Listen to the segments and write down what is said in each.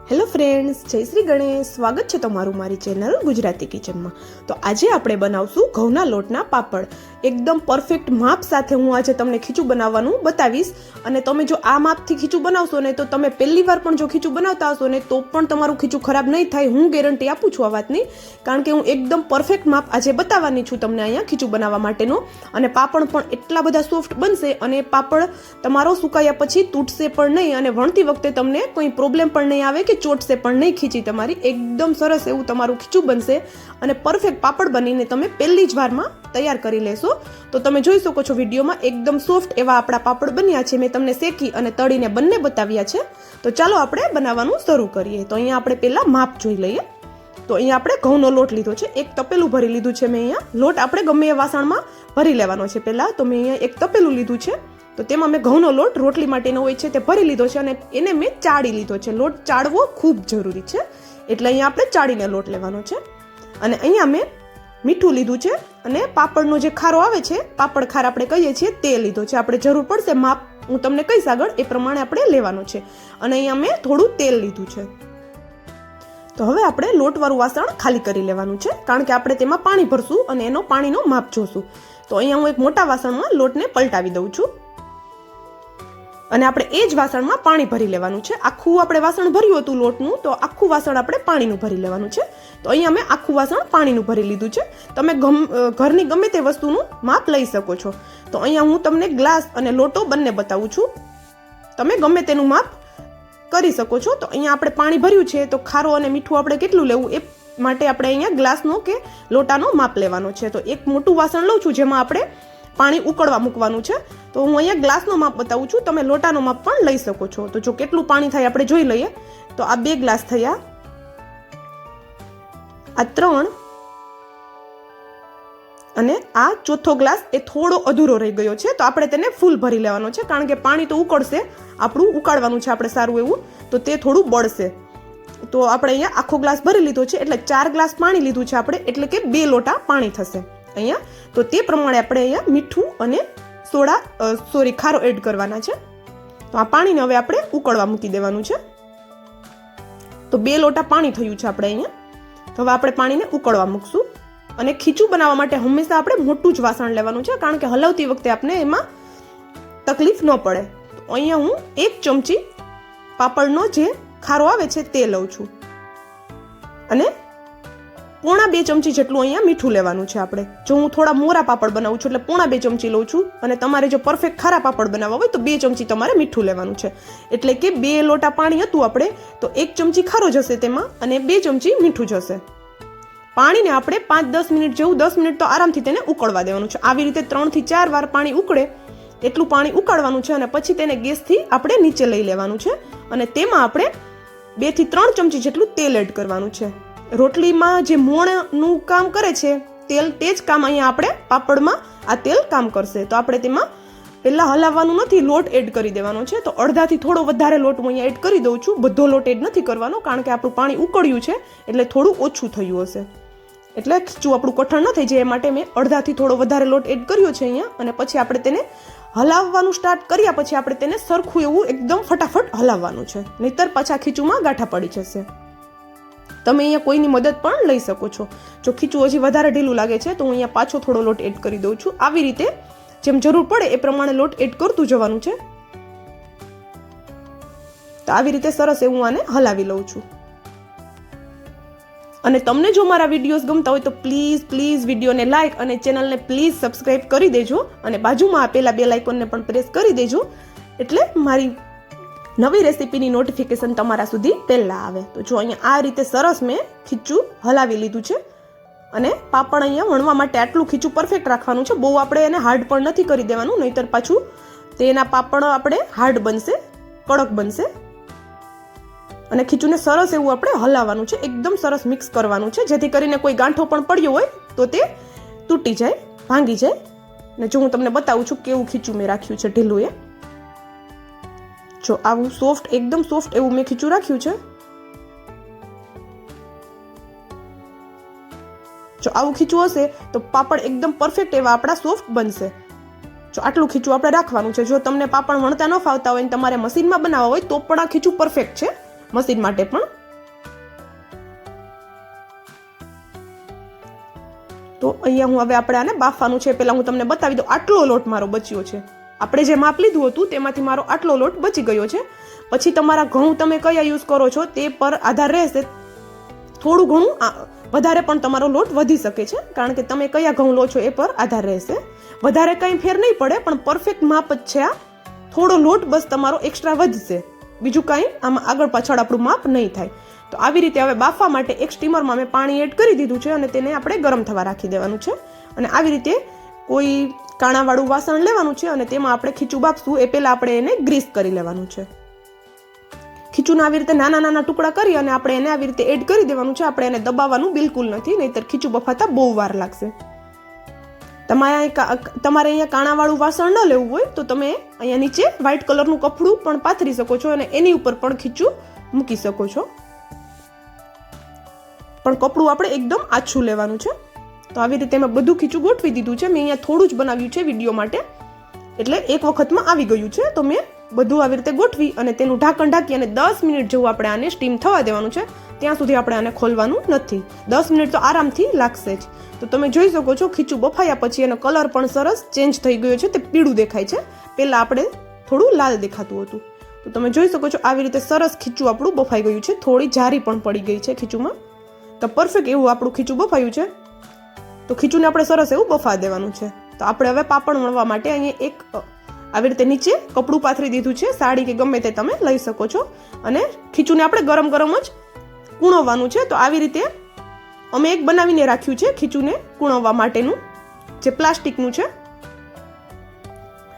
Hello friends, જય શ્રી ગણેશ. સ્વાગત છે તમારું મારી ચેનલ ગુજરાતી કિચનમાં. તો આજે આપણે બનાવશું ઘઉંના લોટના પાપડ. એકદમ પરફેક્ટ માપ સાથે હું આજે તમને ખીચું બનાવવાનું બતાવીશ. અને તમે જો આ માપથી ખીચું બનાવશો ને તો તમે પહેલી વાર પણ જો ખીચું બનાવતા હશો ને તો પણ તમારું ખીચું ખરાબ નહીં થાય. હું ગેરંટી આપું છું આ વાતની, કારણ કે હું એકદમ પરફેક્ટ માપ આજે બતાવવાની છું તમને અહીંયા ખીચું બનાવવા માટેનો. અને પાપડ પણ એટલા બધા સોફ્ટ બનશે અને પાપડ તમારો સુકાયા પછી તૂટશે પણ નહીં અને વણતી વખતે તમને કોઈ પ્રોબ્લેમ પણ નહીં આવે કે ચોટશે પણ નહીં ખીચી તમારી. એકદમ સરસ એવું તમારું ખીચું બનશે અને પરફેક્ટ પાપડ બનીને તમે પહેલી જ વારમાં તૈયાર કરી લેશો. તો તમે જોઈ શકો છો વિડીયોમાં એકદમ સોફ્ટ એવા આપણા પાપડ બન્યા છે. મેં તમને શેકી અને તળીને બંને બતાવ્યા છે. તો ચાલો આપણે બનાવવાનું શરૂ કરીએ. તો અહીંયા આપણે પહેલાં માપ જોઈ લઈએ. તો અહીંયા આપણે ઘઉંનો લોટ લીધો છે, એક તપેલું ભરી લીધું છે મેં. અહીંયા લોટ આપણે ગમે એ વાસણમાં ભરી લેવાનો છે પહેલાં. તો મેં અહીંયા એક તપેલું લીધું છે. તો તેમાં મેં ઘઉંનો લોટ રોટલી માટેનો હોય છે તે ભરી લીધો છે અને એને મેં ચાળી લીધો છે. લોટ ચાળવો ખૂબ જરૂરી છે, એટલે અહીંયા આપણે ચાળીને લોટ લેવાનો છે. અને અહીંયા મેં મીઠું લીધું છે અને પાપડનો જે ખારો આવે છે, પાપડ ખાર આપણે કહીએ છીએ, તે લીધો છે. આપણે જરૂર પડશે માપ હું તમને કહીશ આગળ, એ પ્રમાણે આપણે લેવાનો છે. અને અહીંયા મેં થોડું તેલ લીધું છે. તો હવે આપણે લોટવાળું વાસણ ખાલી કરી લેવાનું છે, કારણ કે આપણે તેમાં પાણી ભરશું અને એનો પાણીનો માપ જોશું. તો અહીંયા હું એક મોટા વાસણમાં લોટને પલટાવી દઉં છું અને આપણે એ જ વાસણમાં પાણી ભરી લેવાનું છે. આખું આપણે વાસણ ભર્યું હતું લોટનું, તો આખું વાસણ આપણે પાણીનું ભરી લેવાનું છે. તો અહીંયા મેં આખું વાસણ પાણીનું ભરી લીધું છે. તમે ઘરની ગમે તે વસ્તુનું માપ લઈ શકો છો. તો અહીંયા હું તમને ગ્લાસ અને લોટો બંને બતાવું છું, તમે ગમે તેનું માપ કરી શકો છો. તો અહીંયા આપણે પાણી ભર્યું છે, તો ખારો અને મીઠું આપણે કેટલું લેવું એ માટે આપણે અહીંયા ગ્લાસનો કે લોટાનો માપ લેવાનો છે. તો એક મોટું વાસણ લઉં છું જેમાં આપણે પાણી ઉકળવા મૂકવાનું છે. તો હું અહીંયા ગ્લાસનો માપ બતાવું છું, તમે લોટાનો માપ પણ લઈ શકો છો. તો જો કેટલું પાણી થાય આપણે જોઈ લઈએ. તો આ 2 ગ્લાસ થયા, આ 3 અને આ ચોથો ગ્લાસ એ થોડો અધૂરો રહી ગયો છે. તો આપણે તેને ફૂલ ભરી લેવાનો છે, કારણ કે પાણી તો ઉકળશે, આપણું ઉકાળવાનું છે આપણે સારું એવું, તો તે થોડું બળશે. તો આપણે અહીંયા આખો ગ્લાસ ભરી લીધો છે, એટલે 4 ગ્લાસ પાણી લીધું છે આપણે, એટલે કે 2 લોટા પાણી થશે અહીંયા. તો તે પ્રમાણે આપણે અહીંયા મીઠું અને ખારો એડ કરવાના છે. તો આ પાણીને હવે આપણે ઉકળવા મૂકી દેવાનું છે. તો 2 લોટા પાણી થયું છે આપણે અહીંયા. તો હવે આપણે પાણીને ઉકળવા મૂકશું. અને ખીચું બનાવવા માટે હંમેશા આપણે મોટું જ વાસણ લેવાનું છે, કારણ કે હલાવતી વખતે આપણે એમાં તકલીફ ન પડે. તો અહીંયા હું 1 ચમચી પાપડનો જે ખારો આવે છે તે લઉં છું અને 1.5 ચમચી જેટલું અહીંયા મીઠું લેવાનું છે આપણે. જો હું થોડા મોરા પાપડ બનાવું છું એટલે 1.5 ચમચી લઉં છું, અને તમારે જો પરફેક્ટ ખારા પાપડ બનાવવા હોય તો 2 ચમચી તમારે મીઠું લેવાનું છે. એટલે કે 2 લોટા પાણી હતું આપણે, તો 1 ચમચી ખારો જશે તેમાં અને 2 ચમચી મીઠું જશે. પાણીને આપણે 5-10 મિનિટ જેવું, 10 મિનિટ તો આરામથી તેને ઉકળવા દેવાનું છે. આવી રીતે 3 થી 4 વાર પાણી ઉકળે એટલું પાણી ઉકાળવાનું છે અને પછી તેને ગેસથી આપણે નીચે લઈ લેવાનું છે. અને તેમાં આપણે 2 થી 3 ચમચી જેટલું તેલ એડ કરવાનું છે. રોટલીમાં જે મોણનું કામ કરે છે તેલ, તે જ કામ અહીંયા આપણે પાપડમાં આ તેલ કામ કરશે. તો આપણે તેમાં પહેલાં હલાવવાનું નથી, લોટ એડ કરી દેવાનો છે. તો અડધાથી થોડો વધારે લોટ હું અહીંયા એડ કરી દઉં છું. બધો લોટ એડ નથી કરવાનો, કારણ કે આપણું પાણી ઉકળ્યું છે એટલે થોડું ઓછું થયું હશે, એટલે ખીચું આપણું કઠણ ન થઈ જાય એ માટે મેં અડધાથી થોડો વધારે લોટ એડ કર્યો છે અહીંયા. અને પછી આપણે તેને હલાવવાનું સ્ટાર્ટ કર્યા પછી આપણે તેને સરખું એવું એકદમ ફટાફટ હલાવવાનું છે, નહીંતર પાછા ખીચુમાં ગાંઠા પડી જશે. તમે અહીંયા કોઈની મદદ પણ લઈ શકો છો. જો ખીચું હજી વધારે ઢીલું લાગે છે તો હું અહીંયા પાછો થોડો લોટ એડ કરી દઉં છું. આવી રીતે જેમ જરૂર પડે એ પ્રમાણે લોટ એડ કરતું જવાનું છે. તો આવી રીતે સરસ એવું આને હલાવી લઉં છું. અને તમને જો મારા વિડીયોઝ ગમતા હોય તો પ્લીઝ વિડીયોને લાઇક અને ચેનલને પ્લીઝ સબસ્ક્રાઇબ કરી દેજો. અને બાજુમાં આપેલા બેલ આઇકોનને પણ પ્રેસ કરી દેજો, એટલે મારી નવી રેસીપીની નોટિફિકેશન તમારા સુધી પહેલાં આવે. તો જો અહીંયા આ રીતે સરસ મેં ખીચું હલાવી લીધું છે. અને પાપડ અહીંયા વણવા માટે આટલું ખીચું પરફેક્ટ રાખવાનું છે. બહુ આપણે એને હાર્ડ પણ નથી કરી દેવાનું, નહીંતર પાછું તેના પાપડ આપણે હાર્ડ બનશે, કડક બનશે. અને ખીચુંને સરસ એવું આપણે હલાવવાનું છે, એકદમ સરસ મિક્સ કરવાનું છે, જેથી કરીને કોઈ ગાંઠો પણ પડ્યો હોય તો તે તૂટી જાય, ભાંગી જાય. અને જો હું તમને બતાવું છું કેવું ખીચું મેં રાખ્યું છે ઢીલું એ. જો આવું સોફ્ટ, એકદમ સોફ્ટ એવું મેં ખીચું રાખ્યું છે. જો આવું ખીચું હશે તો પાપડ એકદમ પરફેક્ટ એવા આપણા સોફ્ટ બનશે. જો આટલું ખીચું આપણે રાખવાનું છે. જો તમને પાપડ વણતા ન ફાવતા હોય અને તમારે મશીનમાં બનાવવા હોય તો પણ આ ખીચું પરફેક્ટ છે મશીન માટે પણ. તો અહીંયા હું હવે આપણે આને બાફવાનું છે. પહેલાં હું તમને બતાવી દઉં. આટલો લોટ મારો બચ્યો છે. આપણે જે માપ લીધું હતું તેમાંથી મારો આટલો લોટ બચી ગયો છે. પછી તમારા ઘઉં તમે કયા યુઝ કરો છો તે પર આધાર રહેશે. થોડું ઘણું વધારે પણ તમારો લોટ વધી શકે છે, કારણ કે તમે કયા ઘઉં લો છો એ પર આધાર રહેશે. વધારે કંઈ ફેર નહીં પડે, પણ પરફેક્ટ માપ જ છે આ. થોડો લોટ બસ તમારો એક્સ્ટ્રા વધશે, બીજું કાંઈ આમાં આગળ પાછળ આપણું માપ નહીં થાય. તો આવી રીતે હવે બાફવા માટે એક સ્ટીમરમાં મેં પાણી એડ કરી દીધું છે અને તેને આપણે ગરમ થવા રાખી દેવાનું છે. અને આવી રીતે કોઈ કાણાવાળું વાસણ લેવાનું છે અને તેમાં આપણે ખીચું બાફશું એ પહેલાં આપણે એને ગ્રીસ કરી લેવાનું છે. ખીચુના આવી રીતે નાના નાના ટુકડા કરી અને આપણે એને આવી રીતે એડ કરી દેવાનું છે. આપણે એને દબાવવાનું બિલકુલ નથી, નહીંતર ખીચું બફાતા બહુ વાર લાગશે. તમારે અહીંયા કાણાવાળું વાસણ ન લેવું હોય તો તમે અહીંયા નીચે વ્હાઇટ કલરનું કપડું પણ પાથરી શકો છો અને એની ઉપર પણ ખીચું મૂકી શકો છો. પણ કપડું આપણે એકદમ આછું લેવાનું છે. તો આવી રીતે મેં બધું ખીચું ગોઠવી દીધું છે. મેં અહીંયા થોડું જ બનાવ્યું છે વિડીયો માટે, એટલે એક વખતમાં આવી ગયું છે. તો મેં બધું આવી રીતે ગોઠવી અને તેનું ઢાંકણ ઢાંકી અને 10 મિનિટ જેવું આપણે આને સ્ટીમ થવા દેવાનું છે. ત્યાં સુધી આપણે આને ખોલવાનું નથી. 10 મિનિટ તો આરામથી લાગશે જ. તો તમે જોઈ શકો છો ખીચું બફાયા પછી એનો કલર પણ સરસ ચેન્જ થઈ ગયો છે. તે પીળું દેખાય છે. પહેલાં આપણે થોડું લાલ દેખાતું હતું. તો તમે જોઈ શકો છો આવી રીતે સરસ ખીચું આપણું બફાઈ ગયું છે. થોડી જારી પણ પડી ગઈ છે ખીચુંમાં. તો પરફેક્ટ એવું આપણું ખીચું બફાયું છે. તો ખીચુંને આપણે સરસ એવું બફા દેવાનું છે. તો આપણે હવે પાપડ વણવા માટે અહીંયા એક આવી રીતે નીચે કપડું પાથરી દીધું છે. સાડી કે ગમે તે તમે લઈ શકો છો. અને ખીચુંને આપણે ગરમ ગરમ જ કૂણવવાનું છે. તો આવી રીતે અમે એક બનાવીને રાખ્યું છે ખીચુંને કૂણવવા માટેનું, જે પ્લાસ્ટિકનું છે.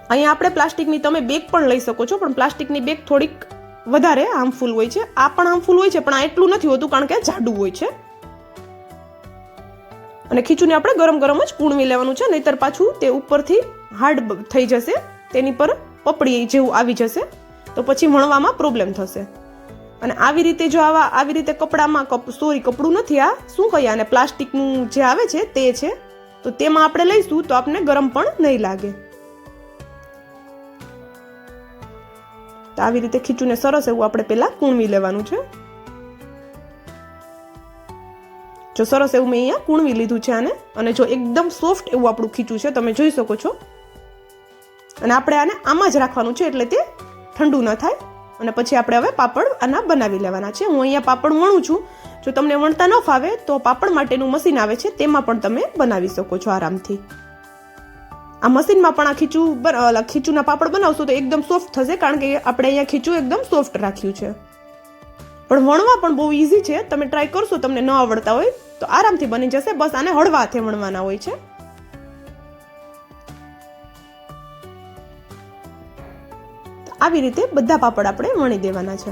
અહીંયા આપણે પ્લાસ્ટિકની તમે બેગ પણ લઈ શકો છો, પણ પ્લાસ્ટિકની બેગ થોડીક વધારે હાર્મફુલ હોય છે. આ પણ હાર્મફુલ હોય છે, પણ આ એટલું નથી હોતું, કારણ કે જાડું હોય છે. અને ખીચુંને આપણે ગરમ ગરમ જ કૂણવી લેવાનું છે, નહીતર પાછું તે ઉપરથી હાર્ડ થઈ જશે, તેની પર પપડી જેવું આવી જશે, તો પછી વણવામાં પ્રોબ્લેમ થશે. અને આવી રીતે જો આવી રીતે કપડામાં કપડું નથી, આ શું કહીએ આને, પ્લાસ્ટિકનું જે આવે છે તે છે. તો તેમાં આપણે લઈશું તો આપણને ગરમ પણ નહીં લાગે. તો આવી રીતે ખીચુંને સરસ એવું આપણે પહેલા કૂણવી લેવાનું છે. જો સરસ એવું મેં અહીંયા કૂણવી લીધું છે આને. અને જો એકદમ સોફ્ટ એવું આપણું ખીચું છે, તમે જોઈ શકો છો. અને આપણે આને આમાં જ રાખવાનું છે, એટલે તે ઠંડુ ન થાય. અને પછી આપણે હવે પાપડ આના બનાવી લેવાના છે. હું અહીંયા પાપડ વણું છું. જો તમને વણતા ન ફાવે તો પાપડ માટેનું મશીન આવે છે, તેમાં પણ તમે બનાવી શકો છો આરામથી. આ મશીનમાં પણ આ ખીચુંના પાપડ બનાવશો તો એકદમ સોફ્ટ થશે, કારણ કે આપણે અહીંયા ખીચું એકદમ સોફ્ટ રાખ્યું છે. પણ વણવા પણ બહુ ઇઝી છે. તમે ટ્રાય કરશો, તમને ન આવડતા હોય તો આરામથી બની જશે. બસ આને હળવા હાથે વણવાના હોય છે. આવી રીતે બધા પાપડ આપણે વણી દેવાના છે.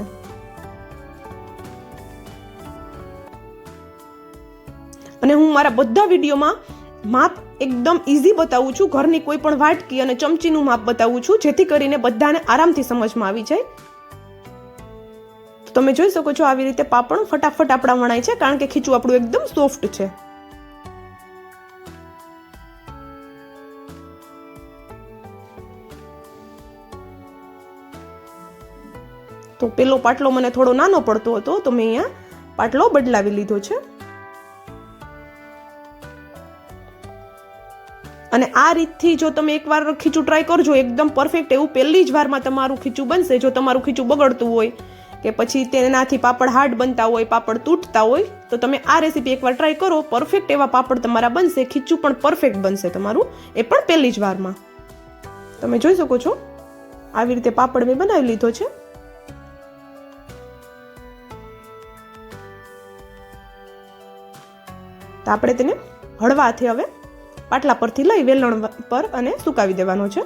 અને હું મારા બધા વિડીયોમાં માપ એકદમ ઇઝી બતાવું છું. ઘરની કોઈ પણ વાટકી અને ચમચીનું માપ બતાવું છું, જેથી કરીને બધાને આરામથી સમજમાં આવી જાય. તો તમે જોઈ શકો છો આવી રીતે પાપડ ફટાફટ આપણા વણાય છે, કારણ કે ખીચું આપણું એકદમ સોફ્ટ છે. તો પેલો પાટલો મને થોડો નાનો પડતો હતો, તો મેં અહીંયા પાટલો બદલાવી લીધો છે. અને આ રીતથી જો તમે એકવાર ખીચું ટ્રાય કરજો, એકદમ પરફેક્ટ એવું પહેલી જ વારમાં તમારું ખીચું બનશે. જો તમારું ખીચું બગડતું હોય કે પછી તેનાથી પાપડ હાર્ડ બનતા હોય, પાપડ તૂટતા હોય, તો તમે આ રેસીપી એકવાર ટ્રાય કરો. પરફેક્ટ એવા પાપડ તમારા બનશે. ખીચું પણ પરફેક્ટ બનશે તમારું, એ પણ પહેલી જ વારમાં. તમે જોઈ શકો છો આવી રીતે પાપડ મેં બનાવી લીધો છે. તો આપણે તેને હળવા હાથે હવે પાટલા પરથી લઈ વેલણ પર અને સુકાવી દેવાનો છે.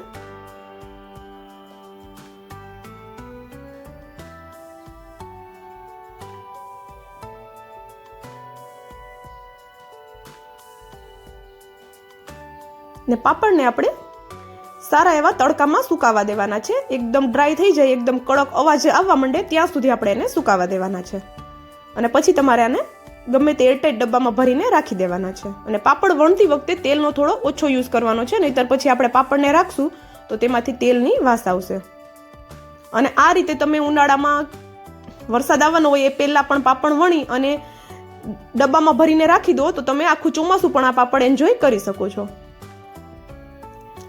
ને પાપડને આપણે સારા એવા તડકામાં સુકાવા દેવાના છે. એકદમ ડ્રાય થઈ જાય, એકદમ કડક અવાજ આવવા માંડે ત્યાં સુધી આપણે એને સુકાવા દેવાના છે. અને પછી તમારે આને ગમે તે એરટાઈટ ડબ્બામાં ભરીને રાખી દેવાના છે. અને પાપડ વણતી વખતે તેલનો થોડો ઓછો યુઝ કરવાનો છે, નહીંતર પછી આપણે પાપડને રાખશું તો તેમાંથી તેલની વાસ આવશે. અને આ રીતે તમે ઉનાળામાં વરસાદ આવવાનો હોય એ પહેલાં પણ પાપડ વણી અને ડબ્બામાં ભરીને રાખી દો તો તમે આખું ચોમાસું પણ આ પાપડ એન્જોય કરી શકો છો.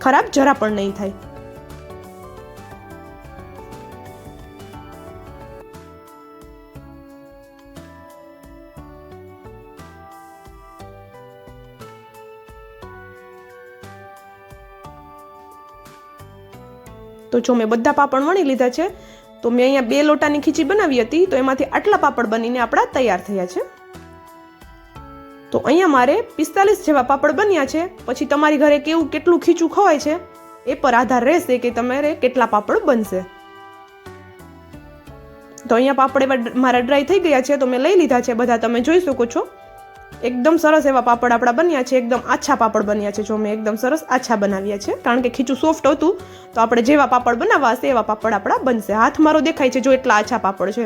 ખરાબ જરા પણ નહીં થાય. તો જો મેં બધા પાપડ વણી લીધા છે. તો મેં અહીંયા 2 લોટાની ખીચી બનાવી હતી, તો એમાંથી આટલા પાપડ બનીને આપણા તૈયાર થયા છે. તો અહીંયા મારે 45 જેવા પાપડ બન્યા છે. પછી તમારી ઘરે કેટલું ખીચું ખવાય છે એ પર આધાર રહેશે કે તમારે કેટલા પાપડ બનશે. તો અહીંયા પાપડ મારા ડ્રાય થઈ ગયા છે, તો મેં લઈ લીધા છે બધા. તમે જોઈ શકો છો એકદમ સરસ એવા પાપડ આપણા બન્યા છે. એકદમ આછા પાપડ બન્યા છે. જો મેં એકદમ સરસ આછા બનાવ્યા છે, કારણ કે ખીચું સોફ્ટ હતું. તો આપણે જેવા પાપડ બનાવવા હશે એવા પાપડ આપણા બનશે. હાથ મારો દેખાય છે, જો એટલા આછા પાપડ છે.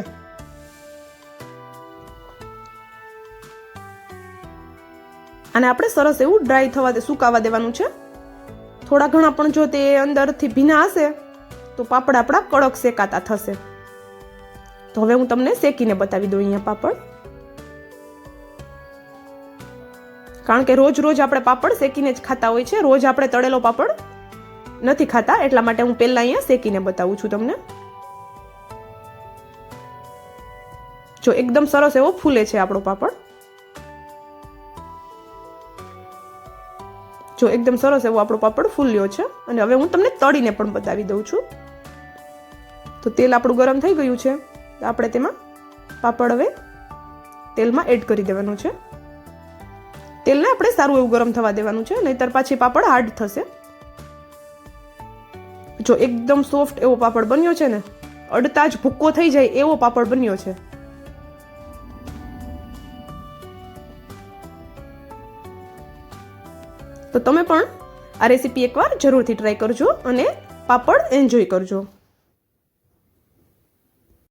અને આપણે સરસ એવું ડ્રાય થવા સુકાવા દેવાનું છે. થોડા ઘણા પણ જો તે અંદરથી ભીના હશે તો પાપડ આપણા કડક શેકાતા થશે. તો હવે હું તમને શેકીને બતાવી દઉં અહીંયા પાપડ. કારણ કે રોજ રોજ આપણે પાપડ શેકીને જ ખાતા હોય છે. રોજ આપણે તળેલો પાપડ નથી ખાતા, એટલા માટે હું પહેલા અહીંયા શેકીને બતાવું છું તમને. જો એકદમ સરસ એવો ફૂલે છે આપણો પાપડ. જો એકદમ સરસ એવો આપણો પાપડ ફૂલ્યો છે. અને હવે હું તમને તળીને પણ બતાવી દઉં છું. તો તેલ આપણું ગરમ થઈ ગયું છે. આપણે તેમાં પાપડ હવે તેલમાં એડ કરી દેવાનું છે. તેલને આપણે સારું એવું ગરમ થવા દેવાનું છે, નહીતર પાછી પાપડ હાર્ડ થશે. જો એકદમ સોફ્ટ એવો પાપડ બન્યો છે ને, અડતા જ ભૂક્કો થઈ જાય એવો પાપડ બન્યો છે. તો તમે પણ આ રેસીપી એકવાર જરૂરથી ટ્રાય કરજો અને પાપડ એન્જોય કરજો.